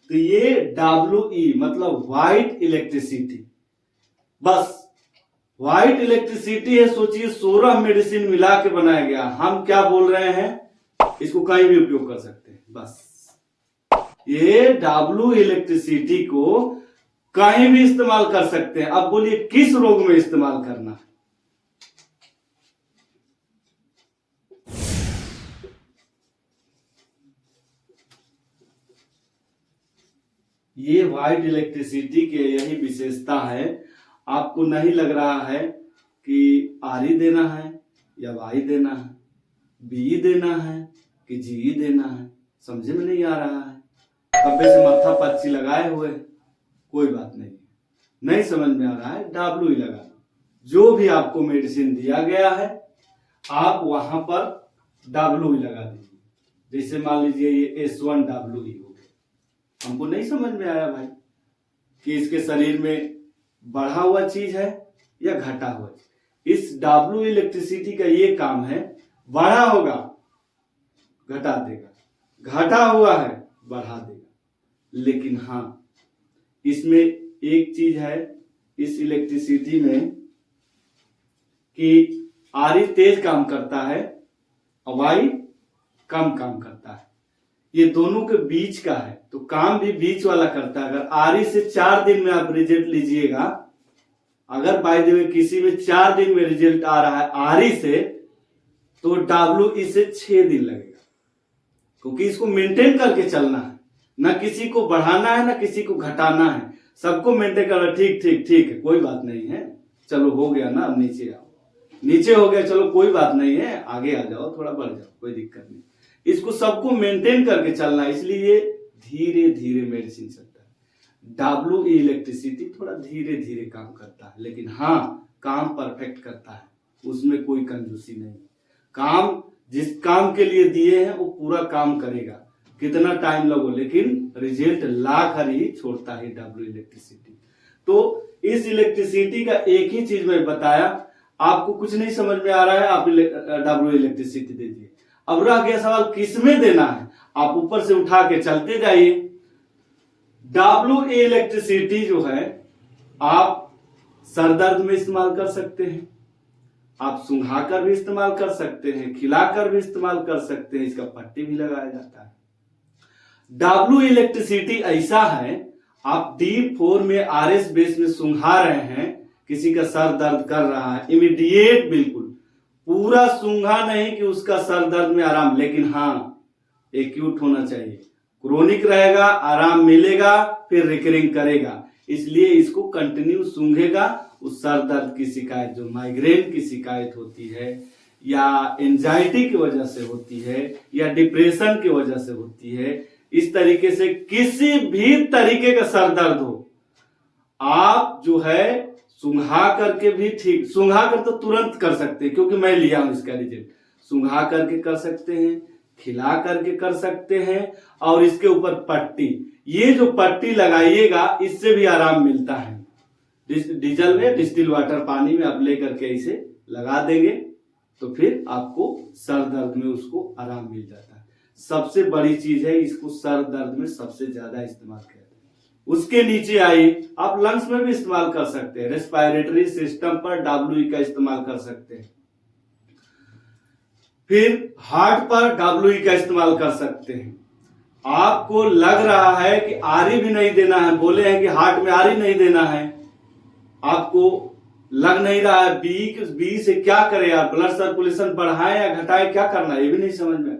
तो ये WE मतलब white electricity, bus white electricity है। सोचिए 16 मेडिसिन मिला के बनाया गया। हम क्या बोल रहे हैं, इसको कहीं भी उपयोग कर सकते हैं। बस ये W इलेक्ट्रिसिटी को कहीं भी इस्तेमाल कर सकते हैं। अब बोलिए किस रोग में इस्तेमाल करना है? ये व्हाइट इलेक्ट्रिसिटी के यही विशेषता है। आपको नहीं लग रहा है कि RE देना है या Y देना है, BE देना है कि GE देना है, समझे में नहीं आ रहा है। कब्बे से माथा पच्ची लगाए हुए, कोई बात नहीं, नहीं समझ में आ रहा है, WE लगा लो। जो भी आपको मेडिसिन दिया गया है आप वहां पर WE लगा दीजिए। जैसे मान लीजिए ये S1WE हो गया। हमको नहीं समझ में आया भाई कि इसके शरीर में बढ़ा हुआ चीज है या घटा हुआ चीज। इस W इलेक्ट्रिसिटी का ये काम है, बढ़ा होगा घटा देगा, घटा हुआ है बढ़ा देगा। लेकिन हाँ, इसमें एक चीज है इस इलेक्ट्रिसिटी में कि RE तेज काम करता है और Y कम काम करता है। ये दोनों के बीच का है, तो काम भी बीच वाला करता है। अगर RE से 4 दिन में आप रिजल्ट लीजिएगा, अगर बाय द वे किसी में 4 दिन में रिजल्ट आ रहा है RE से, तो WE से 6 दिन लगेगा, क्योंकि इसको मेंटेन करके चलना है। ना किसी को बढ़ाना है ना किसी को घटाना है, सबको मेंटेन करना। ठीक ठीक ठीक है, कोई बात नहीं है, चलो हो गया ना, अब नीचे आओ। नीचे हो गया, चलो कोई बात नहीं है, आगे आ जाओ, थोड़ा बढ़ जाओ, कोई दिक्कत नहीं। इसको सबको मेंटेन करके चलना है, इसलिए धीरे धीरे मेडिसिन चलता है। WE इलेक्ट्रिसिटी थोड़ा धीरे धीरे काम करता है, लेकिन हाँ काम परफेक्ट करता है, उसमें कोई कंजूसी नहीं। काम जिस काम के लिए दिए हैं वो पूरा काम करेगा, कितना टाइम लगो, लेकिन रिजल्ट ला कर ही छोड़ता है W इलेक्ट्रिसिटी। तो इस इलेक्ट्रिसिटी का एक ही चीज मैं बताया, आपको कुछ नहीं समझ में आ रहा है, आप W इलेक्ट्रिसिटी दीजिए। अब रह गया सवाल किसमें देना है, आप ऊपर से उठा के चलते जाइए। WE इलेक्ट्रिसिटी जो है आप सर दर्द में इस्तेमाल कर सकते हैं, आप सुंघाकर भी इस्तेमाल कर सकते हैं, खिलाकर भी इस्तेमाल कर सकते हैं, इसका पट्टी भी लगाया जाता है। W इलेक्ट्रिसिटी ऐसा है, आप D4 में RS बेस में सुंघा रहे हैं, किसी का सर दर्द कर रहा है, इमीडिएट बिल्कुल पूरा सूंघा नहीं कि उसका सर दर्द में आराम, लेकिन हाँ एक्यूट होना चाहिए। क्रोनिक रहेगा, आराम मिलेगा, फिर रिकरिंग करेगा, इसलिए इसको कंटिन्यू सूंघेगा। उस सर दर्द की शिकायत, जो माइग्रेन की शिकायत होती है या एंजाइटी की वजह से होती है या डिप्रेशन की वजह से होती है, इस तरीके से किसी भी तरीके का सर दर्द हो, आप जो है सुंघा करके भी ठीक, सुंघा कर तो तुरंत कर सकते हैं क्योंकि मैं लिया हूं इसका रिजल्ट। सुंघा करके कर सकते हैं, खिला करके कर सकते हैं, और इसके ऊपर पट्टी, ये जो पट्टी लगाइएगा इससे भी आराम मिलता है। डीजल में डिस्टिल वाटर पानी में आप लेकर के इसे लगा देंगे तो फिर आपको सर दर्द में उसको आराम मिल जाता है। सबसे बड़ी चीज है, इसको सर दर्द में सबसे ज्यादा इस्तेमाल करते हैं। उसके नीचे आइए, आप लंग्स में भी इस्तेमाल कर सकते हैं, रेस्पिरेटरी सिस्टम पर WE का इस्तेमाल कर सकते हैं। फिर हार्ट पर WE का इस्तेमाल कर सकते हैं। आपको लग रहा है कि RE भी नहीं देना है, बोले हैं कि हार्ट में RE नहीं देना है, आपको लग नहीं रहा है बी से क्या करें यार, ब्लड सर्कुलेशन बढ़ाएं या घटाएं, क्या करना है ये भी नहीं समझ में।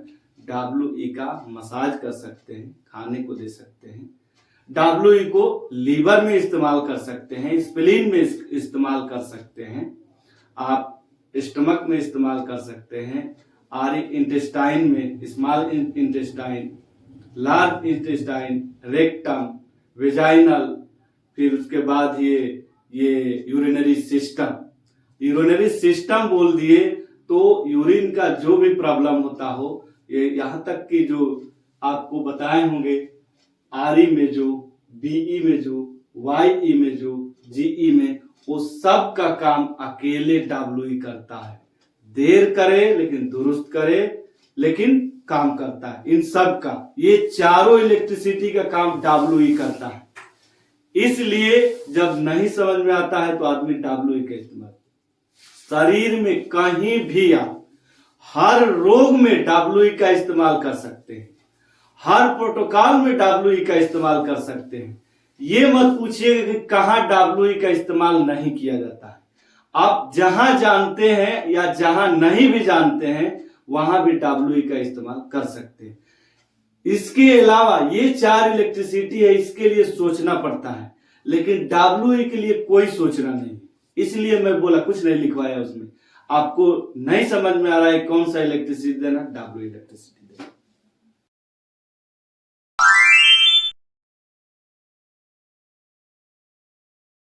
WE का मसाज कर सकते हैं, खाने को दे सकते हैं। WE को लीवर में इस्तेमाल कर सकते हैं, स्प्लीन में इस्तेमाल कर सकते हैं, आप स्टमक में इस्तेमाल कर सकते हैं, RE इंटेस्टाइन में, small intestine, large intestine, rectum, vaginal, फिर उसके बाद ये यूरिनरी सिस्टम बोल दिए तो यूरिन का जो भी प्रॉब्लम होता हो, ये यहाँ तक कि जो आपको बताए होंगे RE में जो, BE में जो, YE में जो, GE में, वो सब का काम अकेले WE करता है। देर करे लेकिन दुरुस्त करे, लेकिन काम करता है। इन सब का, ये चारों इलेक्ट्रिसिटी का काम WE करता है। इसलिए जब नहीं समझ में आता है तो आदमी WE का इस्तेमाल, शरीर में कहीं भी आप हर रोग में WE का इस्तेमाल कर सकते हैं, हर प्रोटोकॉल में WE का इस्तेमाल कर सकते हैं। ये मत पूछिएगा कि कहां WE का इस्तेमाल नहीं किया जाता है। आप जहां जानते हैं या जहां नहीं भी जानते हैं वहां भी WE का इस्तेमाल कर सकते हैं। इसके अलावा ये 4 इलेक्ट्रिसिटी है, इसके लिए सोचना पड़ता है, लेकिन WE के लिए कोई सोचना नहीं। इसलिए मैं बोला कुछ नहीं लिखवाया उसमें। आपको नहीं समझ में आ रहा है कौन सा इलेक्ट्रिसिटी देना, WE इलेक्ट्रिसिटी।